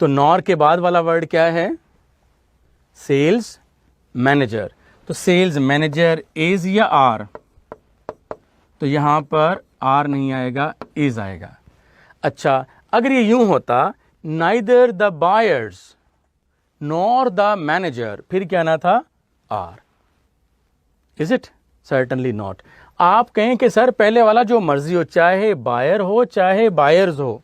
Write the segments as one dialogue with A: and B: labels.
A: तो नॉर के बाद वाला वर्ड क्या है? Sales manager. तो सेल्स मैनेजर इज या आर? तो यहां पर आर नहीं आएगा, इज आएगा। अच्छा, अगर ये यूं होता neither the buyers nor the manager, फिर क्या ना था? Are. Is it? Certainly not. आप कहें कि सर पहले वाला जो मर्जी हो, चाहे बायर हो चाहे बायर्स हो,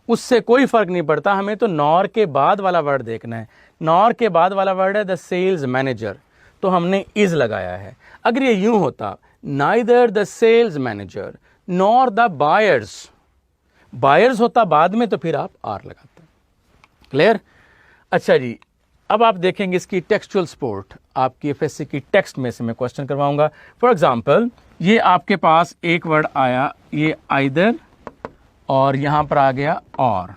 A: उससे कोई फर्क नहीं पड़ता, हमें तो नॉर के बाद वाला वर्ड देखना है। नॉर के बाद वाला वर्ड है द सेल्स मैनेजर, तो हमने इज लगाया है। अगर ये यूं होता neither the sales manager nor the buyers, buyers होता बाद में, तो फिर आप आर लगाते। क्लियर? अच्छा जी, अब आप देखेंगे इसकी टेक्सचुअल सपोर्ट। आपकी एफएससी की टेक्स्ट में से मैं क्वेश्चन करवाऊंगा। फॉर एग्जांपल, ये आपके पास एक वर्ड आया, ये आइदर, और यहां पर आ गया और।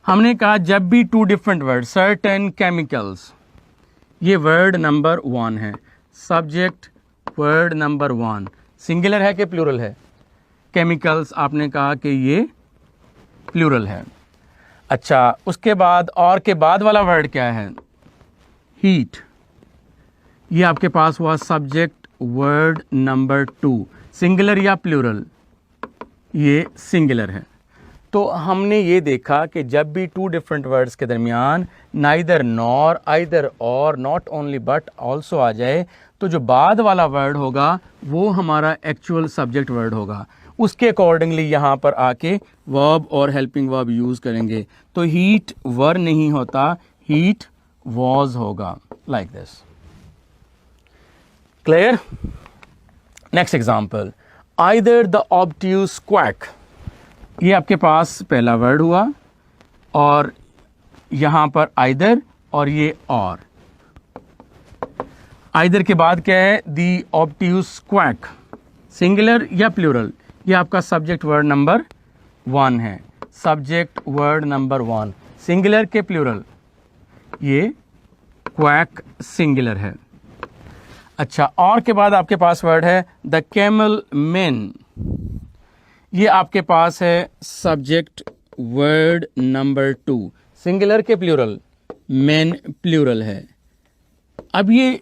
A: हमने कहा जब भी two different word, certain chemicals, ये वर्ड नंबर 1 है, सब्जेक्ट वर्ड नंबर 1, सिंगुलर है कि प्लूरल है? केमिकल्स आपने कहा कि ये प्लूरल है। अच्छा, उसके बाद और के बाद वाला वर्ड क्या है? हीट। ये आपके पास हुआ सब्जेक्ट वर्ड नंबर 2, सिंगुलर या प्लूरल? ये सिंगुलर है। तो हमने ये देखा कि जब भी टू डिफरेंट वर्ड्स के दरमियान neither nor, either or, not only but also आ जाए, तो जो बाद वाला वर्ड होगा वो हमारा एक्चुअल सब्जेक्ट वर्ड होगा। उसके अकॉर्डिंगली यहाँ पर आके वर्ब और हेल्पिंग वर्ब यूज़ करेंगे। तो हीट वर नहीं होता, हीट वॉज होगा, like this. Clear? Next example, either the obtuse quack. ये आपके पास पहला वर्ड हुआ, और यहाँ पर आइदर और ये और। आइदर के बाद क्या है? दी ऑब्ट्यूज क्वैक, सिंगुलर या प्लूरल? ये आपका सब्जेक्ट वर्ड नंबर 1 है, सब्जेक्ट वर्ड नंबर 1, सिंगुलर के प्लूरल? ये क्वैक सिंगुलर है। अच्छा, और के बाद आपके पास वर्ड है द कैमल मैन। ये आपके पास है सब्जेक्ट वर्ड नंबर 2, सिंगुलर के प्लूरल? मैन प्लूरल है। अब ये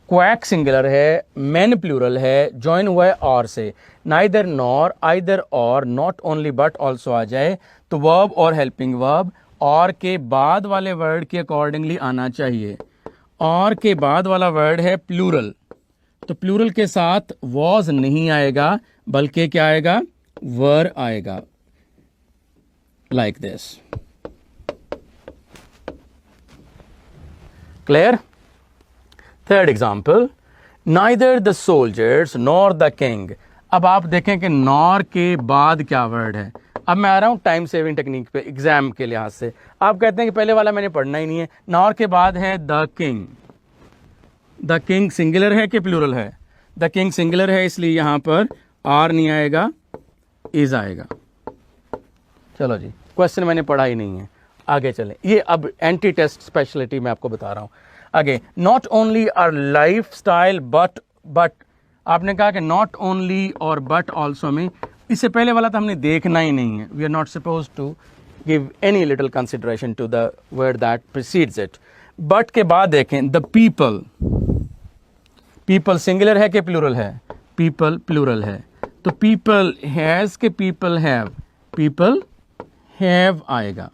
A: क्वैक सिंगुलर है, मैन प्लूरल है, जॉइन हुआ है और से, neither nor, either or, not only but also आ जाए, तो वर्ब और हेल्पिंग वर्ब और के बाद वाले वर्ड के अकॉर्डिंगली आना चाहिए। और के बाद वाला वर्ड है प्लूरल, तो प्लूरल के साथ वॉज नहीं आएगा, बल्कि क्या आएगा? वर आएगा, like this. Clear? Third example, neither the soldiers nor the king. अब आप देखें कि नॉर के बाद क्या वर्ड है। अब मैं आ रहा हूं टाइम सेविंग टेक्निक पे, एग्जाम के लिहाज से। आप कहते हैं कि पहले वाला मैंने पढ़ना ही नहीं है। नॉर के बाद है the king. The king singular है कि प्लूरल है? द किंग सिंगुलर है, इसलिए यहां पर आर नहीं आएगा, इज आएगा। चलो जी, क्वेश्चन मैंने पढ़ा ही नहीं है, आगे चलें। ये अब एंटी टेस्ट स्पेशलिटी मैं आपको बता रहा हूं। आगे, not only our life style but, आपने कहा कि नॉट ओनली और बट ऑल्सो में, इससे पहले वाला तो हमने देखना ही नहीं है। We are not suppose to give any little consideration to the word that precedes it. But के बाद देखें द पीपल। पीपल सिंगुलर है कि प्लूरल है? पीपल प्लूरल है, तो पीपल हैज के पीपल हैव? पीपल हैव आएगा।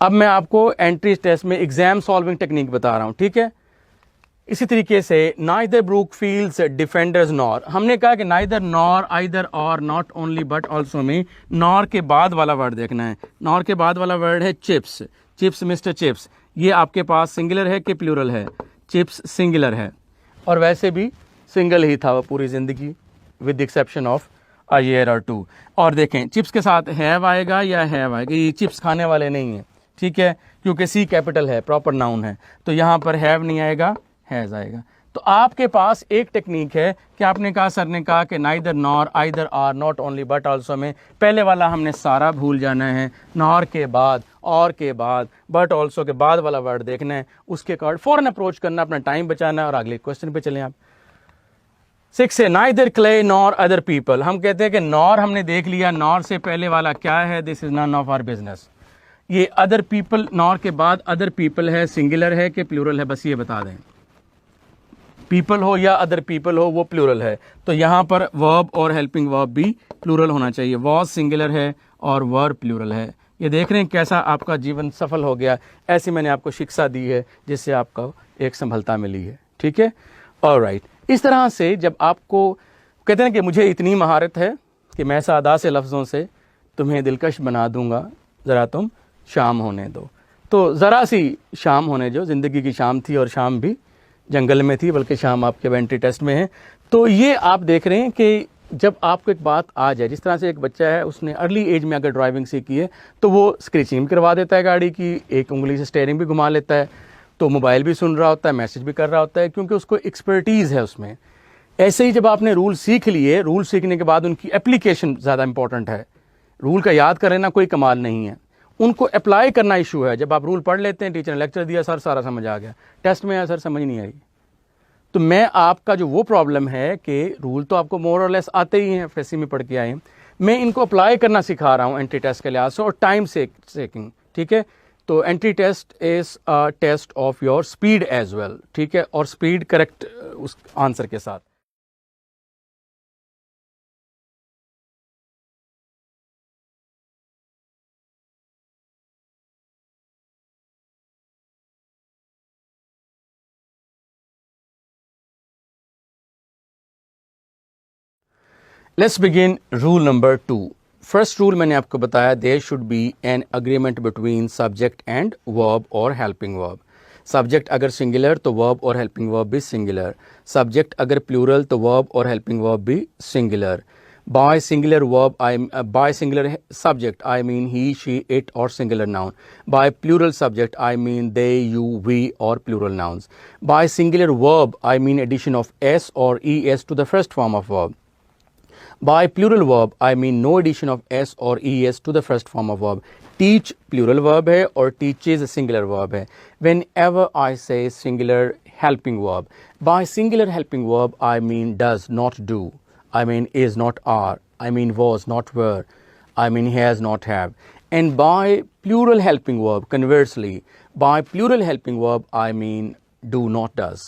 A: अब मैं आपको एंट्री टेस्ट में एग्जाम सॉल्विंग टेक्निक बता रहा हूं, ठीक है? इसी तरीके से neither Brook fields defenders nor, हमने कहा कि neither nor, either or, not only but also में नॉर के बाद वाला वर्ड देखना है। नॉर के बाद वाला वर्ड है चिप्स। चिप्स, मिस्टर चिप्स, ये आपके पास सिंगुलर है कि प्लूरल है? चिप्स सिंगुलर है, और वैसे भी सिंगल ही था वो पूरी जिंदगी, with exception of a year और 2। और देखें चिप्स के साथ हैव आएगा या हैव आएगा? ये चिप्स खाने वाले नहीं है, ठीक है, क्योंकि सी कैपिटल है, प्रॉपर नाउन है, तो यहां पर हैव नहीं आएगा, हैज आएगा। तो आपके पास एक टेक्निक है कि आपने कहा, सर ने कहा कि neither nor, either or, not only but also में पहले वाला हमने सारा भूल जाना है, नॉर के बाद, और के बाद, बट ऑल्सो के बाद वाला वर्ड देखना है, उसके अकॉर्ड फौरन अप्रोच करना, अपना टाइम बचाना है, और अगले क्वेश्चन पे चलें आप। 6 है neither clay nor other people. हम कहते हैं कि नॉर हमने देख लिया, नॉर से पहले वाला क्या है, this is none of our business. ये अदर पीपल, नॉर के बाद अदर पीपल है, सिंगुलर है कि प्लूरल है, बस ये बता दें। पीपल हो या अदर पीपल हो, वो प्लूरल है। तो यहाँ पर वर्ब और हेल्पिंग वर्ब भी प्लूरल होना चाहिए। वॉज सिंगुलर है और वर्ब प्लूरल है। ये देख रहे हैं कैसा आपका जीवन सफल हो गया। ऐसी मैंने आपको शिक्षा दी है जिससे आपको एक संभलता मिली है। ठीक है, ऑलराइट। इस तरह से जब आपको कहते हैं कि मुझे इतनी महारत है कि मैं सादा से लफ्ज़ों से तुम्हें दिलकश बना दूंगा, ज़रा तुम शाम होने दो। तो ज़रा सी शाम होने जो, ज़िंदगी की शाम थी और शाम भी जंगल में थी, बल्कि शाम आपके एंट्री टेस्ट में है। तो ये आप देख रहे हैं कि जब आपको एक बात आ जाए, जिस तरह से एक बच्चा है उसने अर्ली एज में अगर ड्राइविंग सीखी है तो वो स्क्रैचिंग करवा देता है गाड़ी की, एक उंगली से स्टीयरिंग भी घुमा लेता है, तो मोबाइल भी सुन रहा होता है, मैसेज भी कर रहा होता है, क्योंकि उसको एक्सपर्टीज़ है उसमें। ऐसे ही जब आपने रूल सीख लिए, रूल सीखने के बाद उनकी एप्लीकेशन ज़्यादा इंपॉर्टेंट है। रूल का याद कर लेना कोई कमाल नहीं है, उनको अप्लाई करना इशू है। जब आप रूल पढ़ लेते हैं, टीचर ने लेक्चर दिया, सर सारा समझ आ गया, टेस्ट में आया सर समझ नहीं आई। तो मैं आपका जो वो प्रॉब्लम है कि रूल तो आपको मोर और लेस आते ही हैं, फैसी में पढ़ के आए हैं, मैं इनको अप्लाई करना सिखा रहा हूँ एंट्री टेस्ट के लिहाज से और टाइम सेकिंग। ठीक है, तो entry test is a test of your speed as well. ठीक है, और स्पीड करेक्ट उस आंसर के साथ। Let's begin rule number 2। First rule मैंने आपको बताया, there should be an agreement between subject and verb और हेल्पिंग वर्ब। सब्जेक्ट अगर सिंगुलर तो वर्ब और हेल्पिंग वर्ब भी सिंगुलर। सब्जेक्ट अगर प्लूरल तो वर्ब और हेल्पिंग वर्ब भी singular. By singular verb, by singular subject, I mean he, she, it, or singular noun. By plural subject, I mean they, you, we, or plural nouns. By singular verb, I mean addition of s or es to the first form of verb. By plural verb, I mean no addition of s or es to the first form of verb. Teach plural verb है और teaches singular verb है. Whenever I say singular helping verb, by singular helping verb, I mean does, not do. I mean is, not are. I mean was, not were. I mean has, not have. And by plural helping verb, conversely, by plural helping verb, I mean do, not does.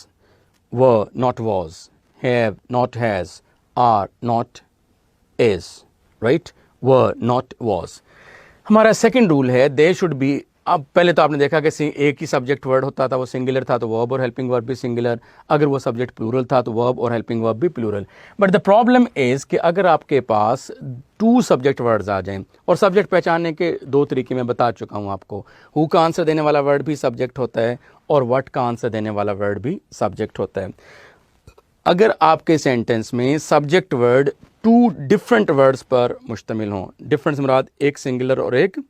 A: Were, not was. Have, not has. Are, not is, right? Were, not was. हमारा second rule है, they should be. अब पहले तो आपने देखा कि एक ही subject word होता था, वो सिंगुलर था तो वर्ब और हेल्पिंग वर्ब भी सिंगुलर। अगर वो सब्जेक्ट प्लूरल था तो वर्ब और हेल्पिंग वर्ब भी plural. But the problem is कि अगर आपके पास 2 सब्जेक्ट वर्ड्स आ जाएं, और सब्जेक्ट पहचानने के 2 तरीके मैं बता चुका हूँ आपको। हु का आंसर देने वाला वर्ड भी सब्जेक्ट होता है और व्हाट का आंसर देने वाला वर्ड भी सब्जेक्ट होता है। अगर आपके सेंटेंस में सब्जेक्ट वर्ड 2 डिफरेंट वर्ड्स पर मुश्तमिल हों, डिफरेंस मुराद एक सिंगुलर और एक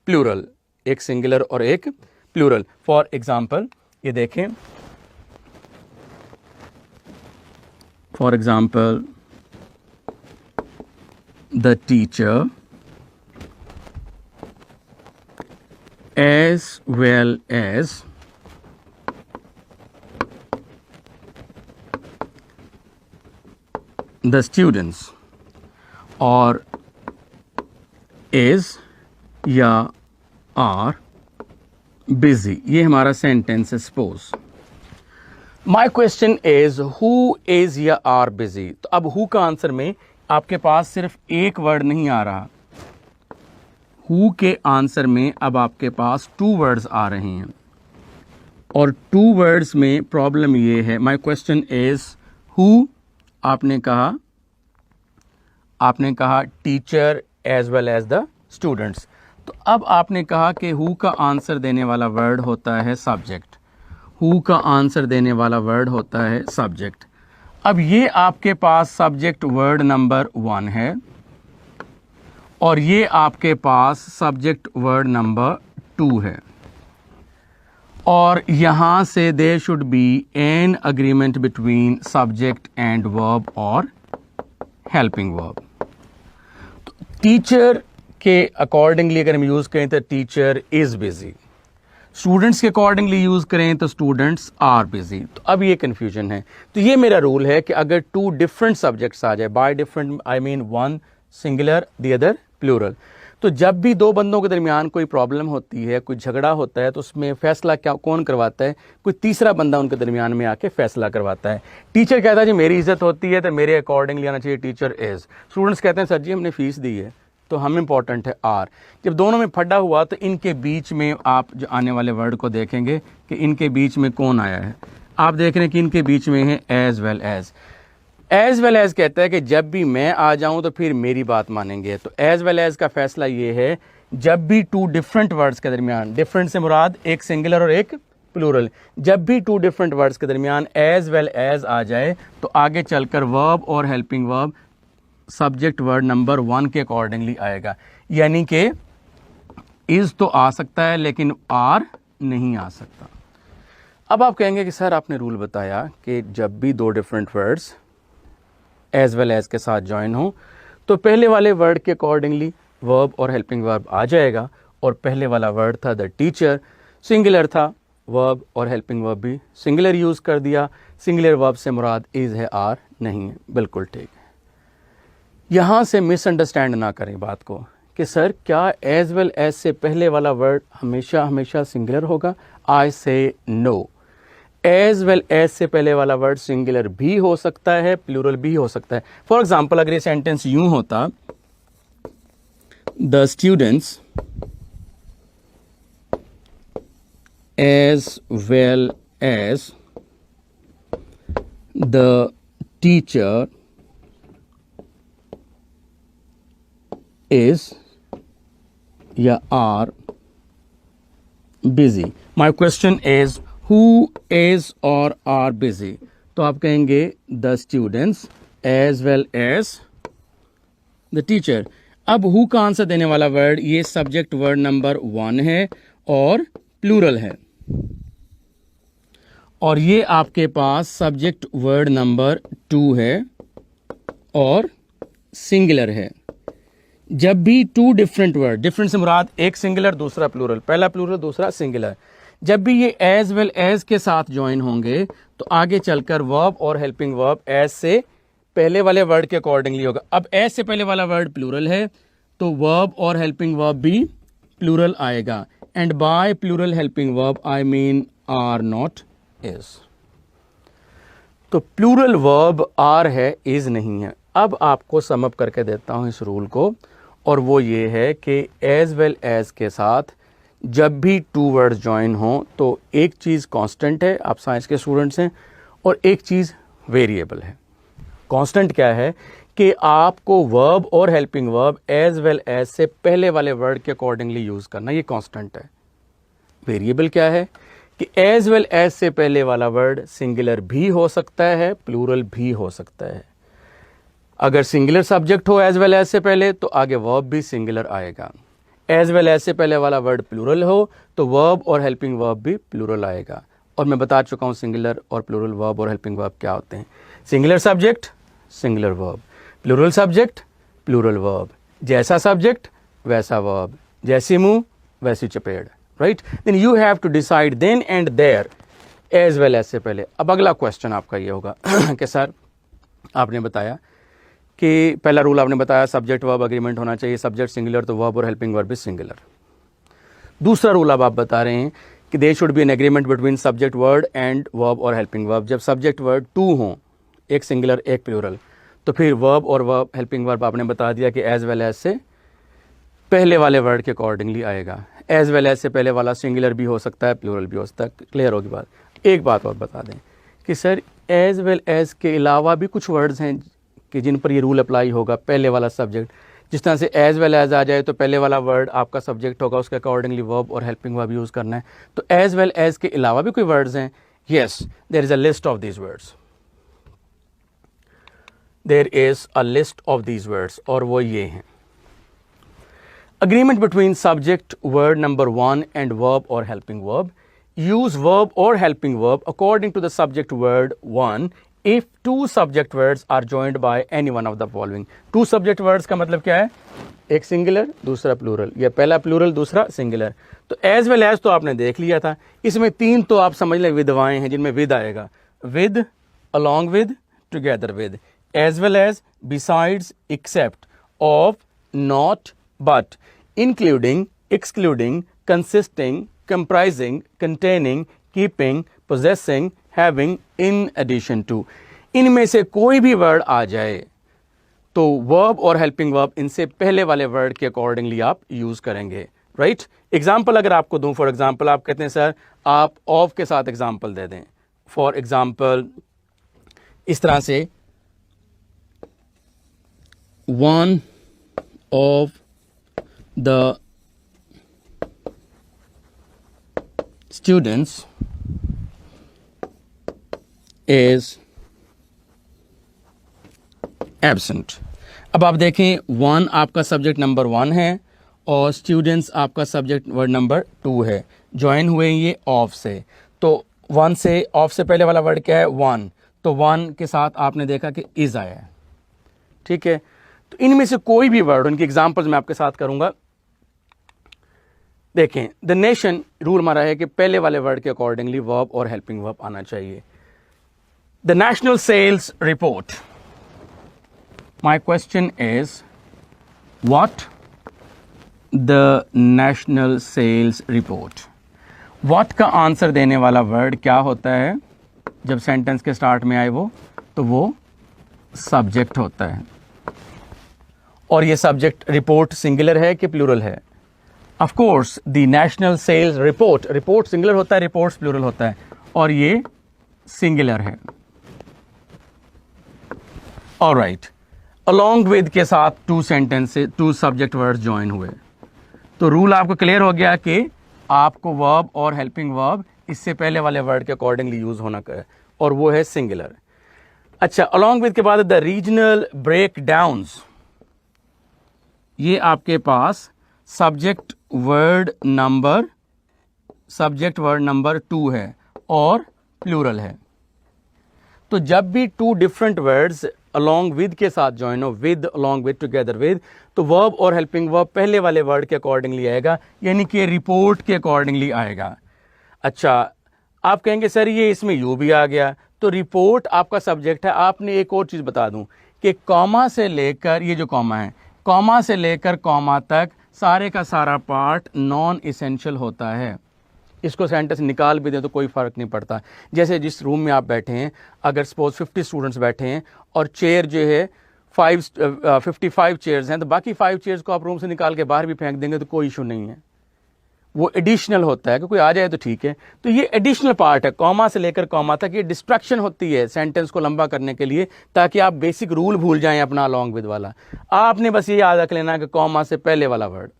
A: प्लूरल, एक सिंगुलर और एक प्लूरल। फॉर एग्जाम्पल ये देखें, for example the teacher as well as the students, और is या are busy, ये हमारा सेंटेंस है। Suppose my question is who is या आर बिजी। तो अब हु का आंसर में आपके पास सिर्फ एक वर्ड नहीं आ रहा, हु के आंसर में अब आपके पास 2 वर्ड्स आ रहे हैं, और 2 वर्ड्स में प्रॉब्लम ये है। माई क्वेश्चन इज हु, आपने कहा teacher as well as the students. तो अब आपने कहा कि हु का आंसर देने वाला वर्ड होता है सब्जेक्ट, हु का आंसर देने वाला वर्ड होता है सब्जेक्ट। अब ये आपके पास सब्जेक्ट वर्ड नंबर 1 है और ये आपके पास सब्जेक्ट वर्ड नंबर 2 है, और यहाँ से there should be an agreement between subject and verb और हेल्पिंग वर्ब। टीचर के अकॉर्डिंगली अगर हम यूज़ करें तो टीचर इज़ बिजी। स्टूडेंट्स के अकॉर्डिंगली यूज करें तो स्टूडेंट्स आर बिजी। तो अब ये कंफ्यूजन है। तो ये मेरा रूल है कि अगर टू डिफरेंट सब्जेक्ट्स आ जाए, by different I mean one singular the other plural, तो जब भी दो बंदों के दरमियान कोई प्रॉब्लम होती है, कोई झगड़ा होता है, तो उसमें फैसला क्या कौन करवाता है? कोई तीसरा बंदा उनके दरमियान में आके फैसला करवाता है। टीचर कहता है जी मेरी इज्जत होती है तो मेरे अकॉर्डिंगली आना चाहिए टीचर इज। स्टूडेंट्स कहते हैं सर जी हमने फीस दी है तो हम इम्पॉर्टेंट है आर। जब दोनों में फड्डा हुआ तो इनके बीच में आप जो आने वाले वर्ड को देखेंगे कि इनके बीच में कौन आया है। आप देख रहे हैं कि इनके बीच में है as well as. As well as कहता है कि जब भी मैं आ जाऊं तो फिर मेरी बात मानेंगे। तो एज वेल एज का फैसला ये है जब भी टू डिफरेंट वर्ड्स के दरमियान, डिफरेंट से मुराद एक सिंगुलर और एक प्लूरल, जब भी टू डिफरेंट वर्ड्स के दरमियान एज वेल एज आ जाए तो आगे चलकर वर्ब और helping verb subject word number 1 के अकॉर्डिंगली आएगा। यानी कि इज तो आ सकता है लेकिन आर नहीं आ सकता। अब आप कहेंगे कि सर आपने रूल बताया कि जब भी दो different words as well as के साथ ज्वाइन हो तो पहले वाले वर्ड के अकॉर्डिंगली वर्ब और हेल्पिंग वर्ब आ जाएगा, और पहले वाला वर्ड था द टीचर, सिंगुलर था, वर्ब और हेल्पिंग वर्ब भी सिंगुलर यूज़ कर दिया। सिंगुलर वर्ब से मुराद इज है, आर नहीं है। बिल्कुल ठीक है। यहाँ से मिसअंडरस्टैंड ना करें बात को कि सर क्या एज वेल एज से पहले वाला वर्ड हमेशा हमेशा सिंगुलर होगा? आई से नो। एज वेल एज से पहले वाला वर्ड सिंगुलर भी हो सकता है, प्लूरल भी हो सकता है। फॉर एग्जाम्पल अगर ये सेंटेंस यूं होता, the students as well as the teacher is या are busy. My question is who is or are busy? तो आप कहेंगे the students as well as the teacher. अब who का आंसर देने वाला वर्ड ये सब्जेक्ट वर्ड नंबर 1 है और प्लूरल है, और ये आपके पास सब्जेक्ट वर्ड नंबर 2 है और सिंगुलर है। जब भी टू डिफरेंट वर्ड, डिफरेंट से मुराद एक सिंगुलर दूसरा प्लूरल, पहला प्लूरल दूसरा सिंगुलर, जब भी ये एज वेल एज के साथ ज्वाइन होंगे तो आगे चलकर वर्ब और हेल्पिंग वर्ब एज से पहले वाले वर्ड के अकॉर्डिंगली होगा। अब एज से पहले वाला वर्ड प्लूरल है तो वर्ब और हेल्पिंग वर्ब भी प्लूरल आएगा, and by plural helping verb I mean are not is. तो प्लूरल वर्ब आर है, इज नहीं है। अब आपको सम अप करके देता हूं इस रूल को, और वो ये है कि एज वेल एज के साथ जब भी टू वर्ड्स ज्वाइन हो तो एक चीज़ कांस्टेंट है, आप साइंस के स्टूडेंट्स हैं, और एक चीज़ वेरिएबल है। कांस्टेंट क्या है कि आपको वर्ब और helping verb as well as से पहले वाले वर्ड के अकॉर्डिंगली यूज़ करना, ये कांस्टेंट है। वेरिएबल क्या है कि एज वेल एज से पहले वाला वर्ड सिंगुलर भी हो सकता है, प्लूरल भी हो सकता है। अगर सिंगुलर सब्जेक्ट हो एज वेल एज से पहले तो आगे वर्ब भी सिंगुलर आएगा। एज वेल एज से पहले वाला वर्ड प्लूरल हो तो वर्ब और हेल्पिंग वर्ब भी प्लूरल आएगा। और मैं बता चुका हूँ सिंगुलर और प्लूरल वर्ब और हेल्पिंग वर्ब क्या होते हैं। Singular subject singular verb, plural subject plural verb, जैसा सब्जेक्ट वैसा वर्ब, जैसी मुंह वैसी चपेट, right. Then you have to decide then and there as well as से पहले। अब अगला क्वेश्चन आपका ये होगा कि सर आपने बताया कि पहला रूल आपने बताया सब्जेक्ट वर्ब एग्रीमेंट होना चाहिए, सब्जेक्ट सिंगुलर तो वर्ब और हेल्पिंग वर्ब भी सिंगुलर। दूसरा रूल अब आप बता रहे हैं कि there should be an agreement between subject word and verb और हेल्पिंग वर्ब। जब सब्जेक्ट वर्ड 2 हों, एक सिंगुलर एक प्लूरल, तो फिर वर्ब और वर्ब हेल्पिंग वर्ब आपने बता दिया कि एज वेल एज से पहले वाले वर्ड के अकॉर्डिंगली आएगा। एज वेल एज से पहले वाला सिंगुलर भी हो सकता है, प्लूरल भी हो सकता है। क्लियर होगी बात। एक बात और बता दें कि सर एज वेल एज के अलावा भी कुछ वर्ड्स हैं कि जिन पर ये रूल अप्लाई होगा। पहले वाला सब्जेक्ट, जिस तरह से एज वेल एज आ जाए तो पहले वाला वर्ड आपका सब्जेक्ट होगा, उसके अकॉर्डिंगली वर्ब और हेल्पिंग वर्ब यूज़ करना है। तो एज वेल एज के अलावा भी कोई वर्ड्स हैं? Yes, there is a list of these words, there is a list of these words, और वो ये हैं। Agreement between subject word number 1 and verb or helping verb. Use verb or helping verb according to the subject word 1 if two subject words are joined by any one of the following. Two subject words का मतलब क्या है, एक singular दूसरा plural, या पहला plural दूसरा singular. तो एज वेल एज तो आपने देख लिया था, इसमें तीन तो आप समझ लें विधवाएं हैं जिनमें विद आएगा, with, along with, together with, as well as, besides, except, of, not, but, including, excluding, consisting, comprising, containing, keeping, possessing, having, in addition to। इनमें से कोई भी वर्ड आ जाए तो वर्ब और हेल्पिंग वर्ब इनसे पहले वाले वर्ड के अकॉर्डिंगली आप यूज करेंगे, राइट। एग्जाम्पल अगर आपको दूं, फॉर एग्जाम्पल आप कहते हैं सर आप ऑफ के साथ एग्जाम्पल दे दें। फॉर एग्जाम्पल इस तरह से, one of the students is absent. अब आप देखें, वन आपका सब्जेक्ट नंबर 1 है और स्टूडेंट्स आपका सब्जेक्ट वर्ड नंबर 2 है, ज्वाइन हुए ये ऑफ से। तो वन से, ऑफ से पहले वाला वर्ड क्या है, वन, तो वन के साथ आपने देखा कि इज आया है, ठीक है। तो इनमें से कोई भी वर्ड, उनकी एग्जांपल्स मैं आपके साथ करूंगा। देखें, द नेशन, रूल हमारा है कि पहले वाले वर्ड के अकॉर्डिंगली वर्ब और हेल्पिंग वर्ब आना चाहिए। The national sales report, my question is what the national sales report. What का आंसर देने वाला वर्ड क्या होता है जब सेंटेंस के स्टार्ट में आए वो सब्जेक्ट होता है। और ये सब्जेक्ट रिपोर्ट सिंगुलर है कि प्लूरल है? Of course the national sales report, report singular होता है, रिपोर्ट्स प्लूरल होता है, और ये सिंगुलर है। ऑलराइट, अलोंग विद के साथ two sentences, two subject word join हुए, तो रूल आपको क्लियर हो गया कि आपको वर्ब और हेल्पिंग वर्ब इससे पहले वाले वर्ड के अकॉर्डिंगली यूज होना है, और वो है सिंगुलर। अच्छा, अलोंग विद के बाद द रीजनल ब्रेक डाउन्स, ये आपके पास सब्जेक्ट वर्ड नंबर 2 है और प्लूरल है। तो जब भी two different words along with के साथ ज्वाइन हो, with, along with, together with, तो वर्ब और हेल्पिंग वर्ब पहले वाले वर्ड के अकॉर्डिंगली आएगा, यानी कि रिपोर्ट के अकॉर्डिंगली आएगा। अच्छा, आप कहेंगे सर ये इसमें यू भी आ गया, तो रिपोर्ट आपका सब्जेक्ट है। आपने एक और चीज बता दूं कि कॉमा से लेकर, ये जो कॉमा है, कॉमा से लेकर कॉमा तक सारे का सारा पार्ट नॉन इसेंशियल होता है। इसको सेंटेंस निकाल भी दें तो कोई फर्क नहीं पड़ता। जैसे जिस रूम में आप बैठे हैं, अगर सपोज 50 स्टूडेंट्स बैठे हैं और चेयर जो है 55 चेयर्स हैं, तो बाकी 5 चेयर्स को आप रूम से निकाल के बाहर भी फेंक देंगे तो कोई इशू नहीं है, वो एडिशनल होता है कि कोई आ जाए तो ठीक है। तो ये एडिशनल पार्ट है, कॉमा से लेकर कॉमा तक ये डिस्ट्रैक्शन होती है सेंटेंस को लंबा करने के लिए, ताकि आप बेसिक रूल भूल जाएं अपना अलोंग विद वाला। आपने बस ये याद रख लेना कि कॉमा से पहले वाला वर्ड,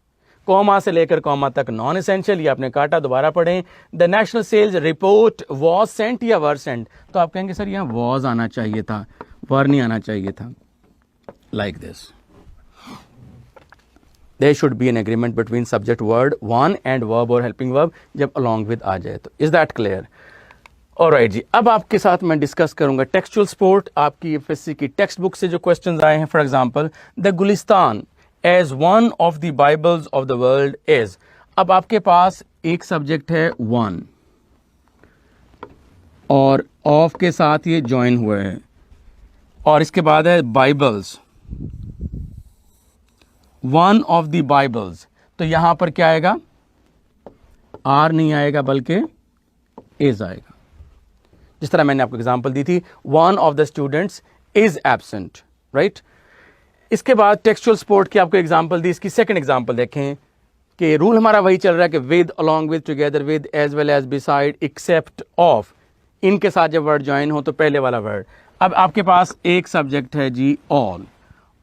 A: कॉमा से लेकर कॉमा तक नॉन एसेंशियल, ये आपने काटा, दोबारा पढ़ें। The national sales report was sent या वर सेंट, तो आप कहेंगे सर यहाँ वॉज आना चाहिए था, वर नहीं आना चाहिए था। Like this, there should be an agreement between subject word 1 and verb or helping verb जब along with आ जाए तो। is that clear? alright जी, अब आपके साथ मैं डिस्कस करूंगा टेक्सचुअल सपोर्ट। आपकी एफएससी की टेक्स्ट बुक से जो क्वेश्चंस आए हैं, for example the Gulistan as one of the bibles of the world is. अब आपके पास एक सब्जेक्ट है 1 और ऑफ के साथ ये ज्वाइन हुए हैं, और इसके बाद है Bibles, one of the Bibles, तो यहां पर क्या आएगा, आर नहीं आएगा बल्कि इज आएगा। जिस तरह मैंने आपको एग्जांपल दी थी, one of the students is absent, right. इसके बाद टेक्सचुअल सपोर्ट की आपको एग्जांपल दी, इसकी सेकंड एग्जांपल देखें कि रूल हमारा वही चल रहा है कि with, along with, together with, as well as, beside, except of, इनके साथ जब वर्ड ज्वाइन हो तो पहले वाला वर्ड। अब आपके पास एक सब्जेक्ट है जी ऑल,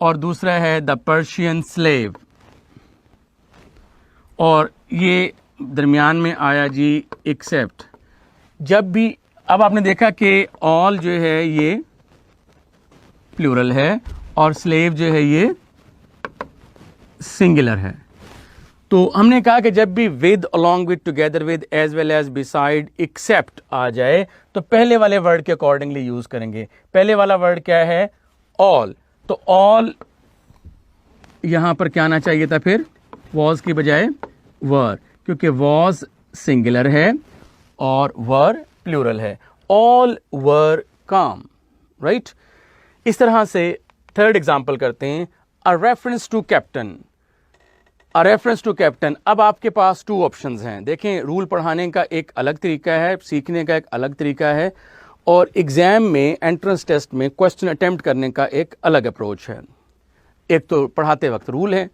A: और दूसरा है द पर्शियन स्लेव, और ये दरमियान में आया जी एक्सेप्ट। जब भी, अब आपने देखा कि ऑल जो है ये प्लूरल है और स्लेव जो है ये सिंगुलर है। तो हमने कहा कि जब भी with, along with, together with, as well as, beside, except आ जाए तो पहले वाले वर्ड के अकॉर्डिंगली यूज करेंगे। पहले वाला वर्ड क्या है? ऑल। तो ऑल यहां पर क्या आना चाहिए था फिर? वॉज की बजाय वर, क्योंकि वॉज सिंगुलर है और वर प्लूरल है। ऑल वर काम, राइट। इस तरह से थर्ड एग्जाम्पल करते हैं। A reference to captain. A reference to captain. अब आपके पास टू ऑप्शंस हैं। देखें, रूल पढ़ाने का एक अलग तरीका है, सीखने का एक अलग तरीका है, और एग्जाम में, एंट्रेंस टेस्ट में क्वेश्चन अटेम्प्ट करने का एक अलग अप्रोच है। एक तो पढ़ाते वक्त रूल है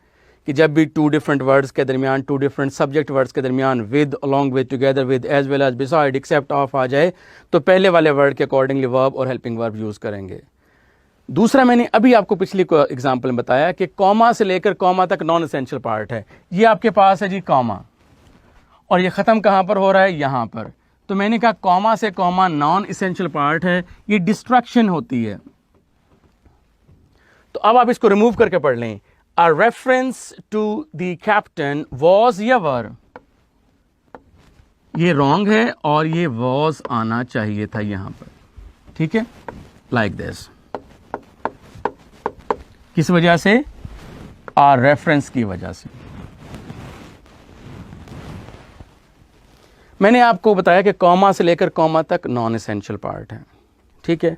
A: कि जब भी टू डिफरेंट वर्ड्स के दरमियान, टू डिफरेंट सब्जेक्ट वर्ड्स के दरमियान with, along with, together with, as well as, beside, except, of आ जाए तो पहले वाले वर्ड के अकॉर्डिंगली वर्ब और हेल्पिंग वर्ब यूज करेंगे। दूसरा, मैंने अभी आपको पिछली एग्जाम्पल में बताया कि कॉमा से लेकर कॉमा तक नॉन एसेंशियल पार्ट है। ये आपके पास है जी कॉमा, और ये खत्म कहां पर हो रहा है? यहां पर। तो मैंने कहा कॉमा से कॉमा नॉन एसेंशियल पार्ट है, ये डिस्ट्रैक्शन होती है। तो अब आप इसको रिमूव करके पढ़ लें। A reference to the captain was या वर? ये रॉन्ग है और ये वॉज आना चाहिए था यहां पर, ठीक है, लाइक दिस। किस वजह से? आर रेफरेंस की वजह से। मैंने आपको बताया कि कॉमा से लेकर कॉमा तक नॉन एसेंशियल पार्ट है, ठीक है।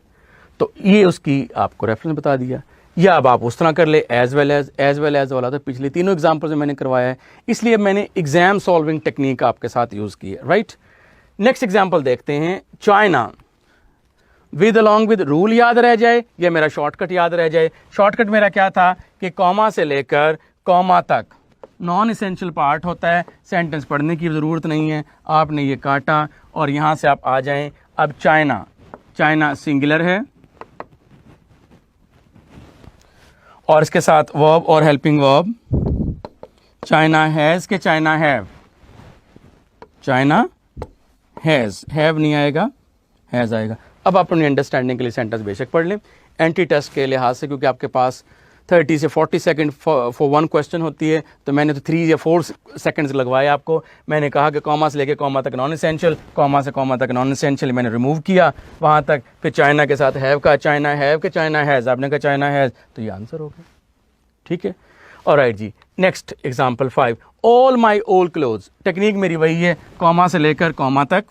A: तो ये उसकी आपको रेफरेंस बता दिया। या अब आप उस तरह कर ले, as well as. As well as वाला तो पिछले तीनों एग्जाम्पल में मैंने करवाया है, इसलिए मैंने एग्जाम सॉल्विंग टेक्निक आपके साथ यूज की है, राइट। नेक्स्ट एग्जाम्पल देखते हैं। China. With, along with, rule याद रह जाए या मेरा शॉर्टकट याद रह जाए? शॉर्टकट मेरा क्या था कि कॉमा से लेकर कॉमा तक नॉन एसेंशियल पार्ट होता है, सेंटेंस पढ़ने की ज़रूरत नहीं है, आपने ये काटा और यहां से आप आ जाएं। अब चाइना, चाइना सिंगुलर है और इसके साथ वर्ब और हेल्पिंग वर्ब। चाइना हैज के China have? China has, have नहीं आएगा, हैज आएगा। अब अपनी अंडरस्टैंडिंग के लिए सेंटेंस बेशक पढ़ लें, एंटी टेस्ट के लिहाज से, क्योंकि आपके पास 30 से 40 सेकंड फॉर वन क्वेश्चन होती है, तो मैंने तो 3 या 4 सेकंड्स लगवाए आपको। मैंने कहा कि कॉमा से लेके कॉमा तक नॉन एसेंशियल, कॉमा से कॉमा तक नॉन एसेंशियल मैंने रिमूव किया वहाँ तक, फिर चाइना के साथ हैव का, चाइना हैव के चाइना हैज़, आपने कहा चाइना हैज़, तो ये आंसर हो गया, ठीक है। ऑलराइट जी, next example 5। All my old clothes. Technique मेरी वही है, कॉमा से लेकर कॉमा तक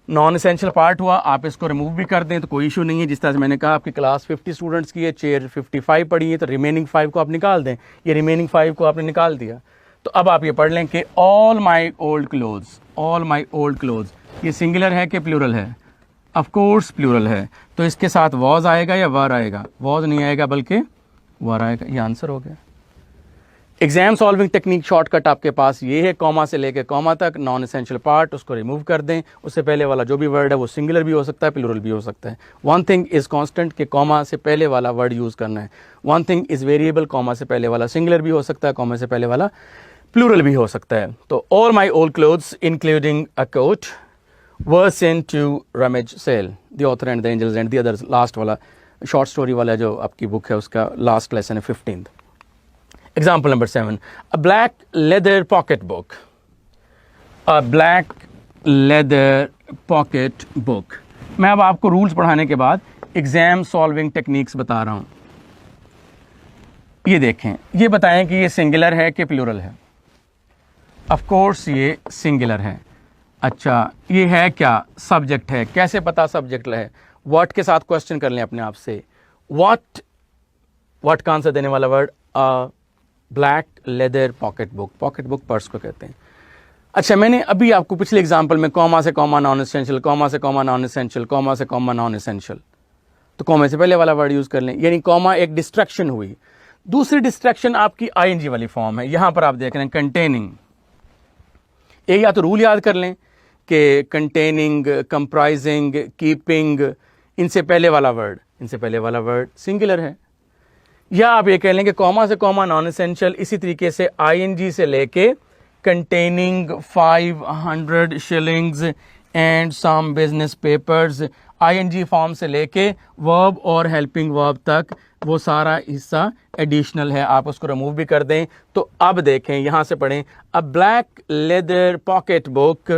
A: नॉन एसेंशियल पार्ट हुआ, आप इसको रिमूव भी कर दें तो कोई इशू नहीं है। जिस तरह से मैंने कहा आपकी क्लास 50 स्टूडेंट्स की है, चेयर 55 पढ़ी है, तो रिमेनिंग 5 को आप निकाल दें। ये रिमेनिंग 5 को आपने निकाल दिया, तो अब आप ये पढ़ लें कि all my old clothes. All my old clothes, ये सिंगुलर है कि प्लूरल है? ऑफ कोर्स प्लूरल है, तो इसके साथ वॉज आएगा या वर आएगा? वॉज नहीं आएगा बल्कि वर आएगा। ये आंसर हो गया। एग्जाम सॉल्विंग टेक्निक शॉर्टकट आपके पास ये है, कॉमा से लेकर कॉमा तक नॉन एसेंशियल पार्ट उसको रिमूव कर दें। उससे पहले वाला जो भी वर्ड है वो सिंगुलर भी हो सकता है, प्लूरल भी हो सकता है। वन थिंग इज कांस्टेंट कि कॉमा से पहले वाला वर्ड यूज करना है। One thing is variable, comma से पहले वाला सिंगुलर भी हो सकता है, कॉमा से पहले वाला प्लूरल भी हो सकता है। तो all my old clothes including a coat were sent to rummage sale, the author and the angels and the others. Last वाला शॉर्ट स्टोरी वाला जो आपकी बुक है उसका लास्ट लेसन है 15th। Example number 7, a black leather pocket book. A black leather pocket book. मैं अब आपको रूल्स पढ़ाने के बाद एग्जाम सॉल्विंग टेक्निक्स बता रहा हूं। ये देखें, ये बताएं कि ये सिंगुलर है कि प्लूरल है? ऑफ कोर्स ये सिंगुलर है। अच्छा, ये है क्या? सब्जेक्ट है। कैसे पता सब्जेक्ट है? व्हाट के साथ क्वेश्चन कर लें अपने आप से। व्हाट का आंसर देने वाला word? Black leather pocket book. Pocket book purse को कहते हैं। अच्छा, मैंने अभी आपको पिछले एग्जांपल में कॉमा से कॉमा नॉन एसेंशियल, कॉमा से कॉमा नॉन एसेंशियल, कॉमा से कॉमा नॉन एसेंशियल, तो कॉमा से पहले वाला वर्ड यूज कर लें, यानी कॉमा एक डिस्ट्रैक्शन हुई। दूसरी डिस्ट्रैक्शन आपकी आईएनजी वाली फॉर्म है। यहां पर आप देख रहे हैं कंटेनिंग। एक या तो रूल याद कर लें कि कंटेनिंग, कंप्राइजिंग, कीपिंग, इनसे पहले वाला वर्ड सिंगुलर है। या आप ये कह लें कि कॉमा से कॉमा नॉन एसेंशियल, इसी तरीके से आईएनजी से लेके containing 500 shillings and some business papers, I N G form से लेके वर्ब और हेल्पिंग वर्ब तक वो सारा हिस्सा एडिशनल है, आप उसको रिमूव भी कर दें। तो अब देखें, यहाँ से पढ़ें, अ ब्लैक लेदर पॉकेट बुक,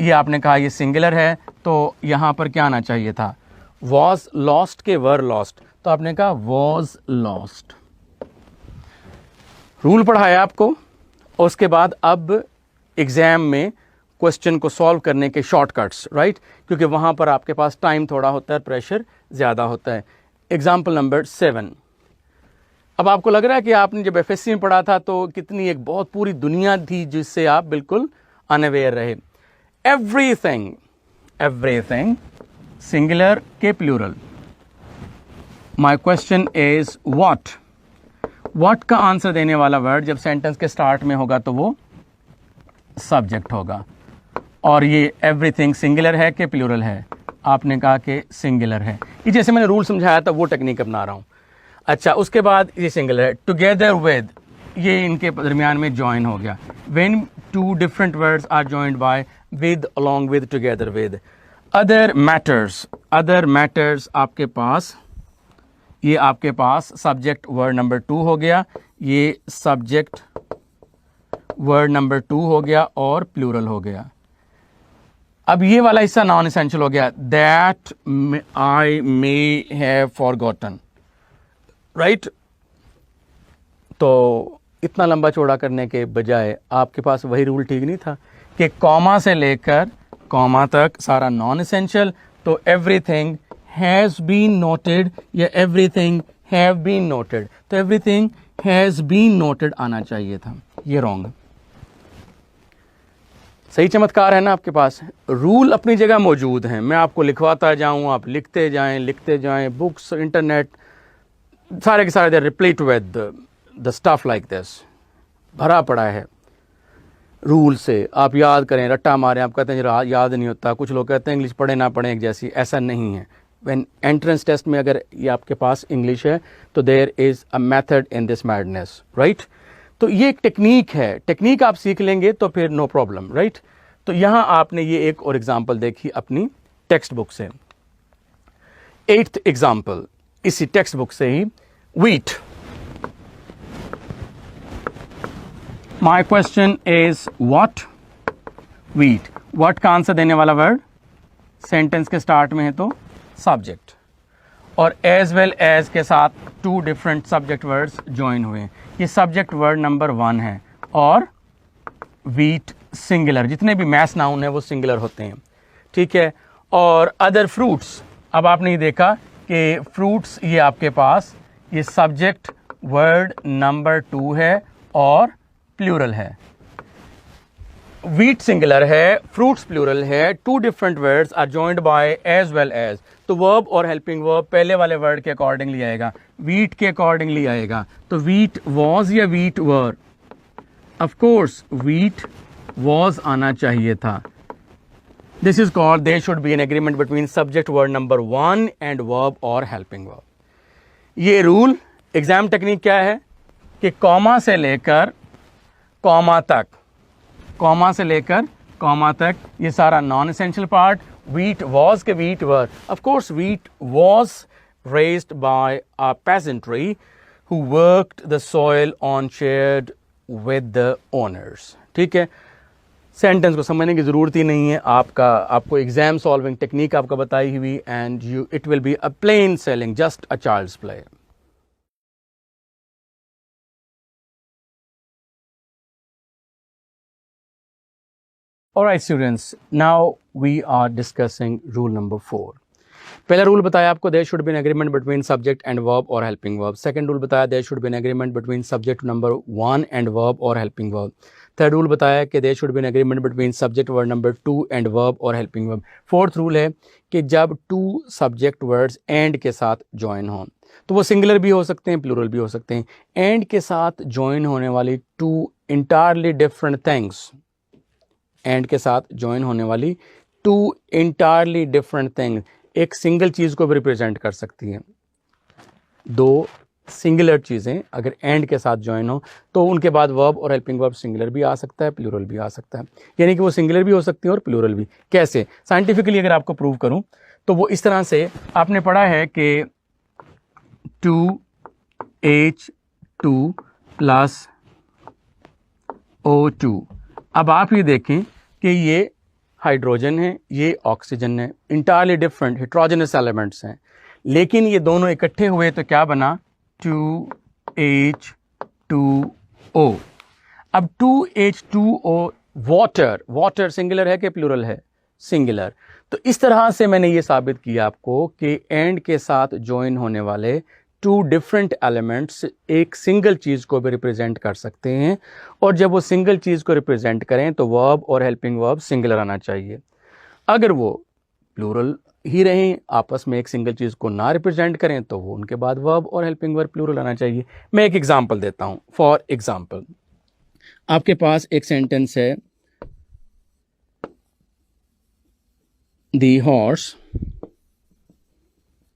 A: ये आपने कहा ये सिंगुलर है, तो यहाँ पर क्या आना चाहिए था, वॉज लॉस्ट के वर लॉस्ट, तो आपने कहा वॉज लॉस्ट। रूल पढ़ाया आपको, उसके बाद अब एग्जाम में क्वेश्चन को सॉल्व करने के शॉर्टकट्स, राइट, क्योंकि वहाँ पर आपके पास टाइम थोड़ा होता है, प्रेशर ज़्यादा होता है। Example number 7। अब आपको लग रहा है कि आपने जब एफएससी में पढ़ा था तो कितनी एक बहुत पूरी दुनिया थी जिससे आप बिल्कुल अनअवेयर रहे। एवरीथिंग, एवरीथिंग सिंगुलर के plural. My question is what. What का आंसर देने वाला वर्ड जब सेंटेंस के स्टार्ट में होगा तो वो सब्जेक्ट होगा। और ये एवरीथिंग सिंगुलर है कि प्लूरल है, आपने कहा कि सिंगुलर है। ये जैसे मैंने रूल समझाया था वो टेक्निक अपना रहा हूँ। अच्छा, उसके बाद ये सिंगुलर है। टुगेदर विद, ये इनके दरमियान में ज्वाइन हो गया। When two different words are joined by with, along with, together with. Other matters, other matters आपके पास, ये आपके पास सब्जेक्ट वर्ड नंबर 2 हो गया, ये सब्जेक्ट वर्ड नंबर 2 हो गया और प्लूरल हो गया। अब ये वाला हिस्सा नॉन एसेंशियल हो गया। That I may have forgotten, right. तो इतना लंबा चौड़ा करने के बजाय आपके पास वही रूल ठीक नहीं था कि कॉमा से लेकर कॉमा तक सारा नॉन एसेंशियल, तो एवरीथिंग हैज बीन नोटेड या एवरीथिंग हैव बीन नोटेड, तो एवरीथिंग हैज बीन नोटेड आना चाहिए था, ये रॉन्ग। सही चमत्कार है ना आपके पास। रूल अपनी जगह मौजूद हैं, मैं आपको लिखवाता जाऊं, आप लिखते जाएं, बुक्स, इंटरनेट, सारे के सारे they replete with the stuff like this, भरा पड़ा है रूल से। आप याद करें, रट्टा मारें, आप कहते हैं याद नहीं होता। कुछ लोग कहते हैं इंग्लिश पढ़े ना पढ़ें एक जैसी, ऐसा नहीं है। व्हेन एंट्रेंस टेस्ट में अगर ये आपके पास इंग्लिश है तो there is a method in this madness, right. तो ये एक टेक्निक है, टेक्निक आप सीख लेंगे तो फिर नो प्रॉब्लम, राइट। तो यहाँ आपने ये एक और एग्जाम्पल देखी अपनी टेक्स्ट बुक से। 8th एग्जाम्पल इसी टेक्स्ट बुक से ही, wheat. My question is what, wheat. What का आंसर देने वाला वर्ड सेंटेंस के स्टार्ट में है तो सब्जेक्ट, और एज वेल एज के साथ 2 डिफरेंट सब्जेक्ट वर्ड्स ज्वाइन हुए। ये सब्जेक्ट वर्ड नंबर 1 है और व्हीट सिंगुलर, जितने भी मैस नाउन है वो सिंगुलर होते हैं, ठीक है। और अदर फ्रूट्स, अब आपने ये देखा कि फ्रूट्स ये आपके पास ये सब्जेक्ट वर्ड नंबर 2 है और प्लूरल है। व्हीट सिंगुलर है, फ्रूट्स प्लूरल है, 2 different words are joined by as well as, तो वर्ब और हेल्पिंग वर्ब पहले वाले वर्ड के अकॉर्डिंगली आएगा, व्हीट के अकॉर्डिंगली आएगा। तो व्हीट वॉज या wheat were, of course wheat was आना चाहिए था। This is called there should be an agreement between subject word number 1 and verb और हेल्पिंग वर्ब। ये रूल एग्जाम टेक्निक क्या है कि कॉमा से लेकर कॉमा तक, कॉमा से लेकर कॉमा तक ये सारा non essential part, wheat was के wheat were. Of course wheat was raised by a peasantry who worked the soil on shared with the owners, ठीक है। सेंटेंस को समझने की जरूरत ही नहीं है, आपको एग्जाम सॉल्विंग टेक्निक आपको बताई हुई, and you it will be a plain sailing, just a child's play. All right students, now we are discussing rule number 4. पहला रूल बताया आपको, there should be an agreement between subject and verb or helping verb. Second rule बताया there should be an agreement between subject number 1 and verb or helping verb. Third rule बताया कि there should be an agreement between subject word number 2 and verb or helping verb. Fourth rule है कि जब 2 subject words and के साथ join हों तो वो सिंगुलर भी हो सकते हैं, प्लूरल भी हो सकते हैं। and के साथ join होने वाली 2 entirely different things, एंड के साथ ज्वाइन होने वाली 2 इंटायरली डिफरेंट थिंग एक सिंगल चीज़ को भी रिप्रेजेंट कर सकती है। 2 सिंगुलर चीज़ें अगर एंड के साथ ज्वाइन हो तो उनके बाद वर्ब और हेल्पिंग वर्ब सिंगुलर भी आ सकता है, प्लूरल भी आ सकता है, यानी कि वो सिंगुलर भी हो सकती है और प्लूरल भी। कैसे? साइंटिफिकली अगर आपको प्रूव करूं तो वो इस तरह से आपने पढ़ा है कि 2H2 प्लस O2। अब आप ये देखें कि ये हाइड्रोजन है, ये ऑक्सीजन है, इंटायरली डिफरेंट हेट्रोजेनस एलिमेंट्स हैं, लेकिन ये दोनों इकट्ठे हुए तो क्या बना 2H2O। अब 2H2O वाटर सिंगुलर है कि प्लूरल है? सिंगुलर। तो इस तरह से मैंने ये साबित किया आपको कि एंड के साथ ज्वाइन होने वाले टू डिफरेंट एलिमेंट्स एक सिंगल चीज़ को भी रिप्रेजेंट कर सकते हैं, और जब वो सिंगल चीज़ को रिप्रेजेंट करें तो वर्ब और हेल्पिंग वर्ब सिंगुलर आना चाहिए। अगर वो प्लूरल ही रहें, आपस में एक सिंगल चीज़ को ना रिप्रेजेंट करें, तो वो उनके बाद वर्ब और हेल्पिंग वर्ब प्लूरल आना चाहिए। मैं एक एग्जांपल देता हूं। फॉर एग्जांपल, आपके पास एक सेंटेंस है, द हॉर्स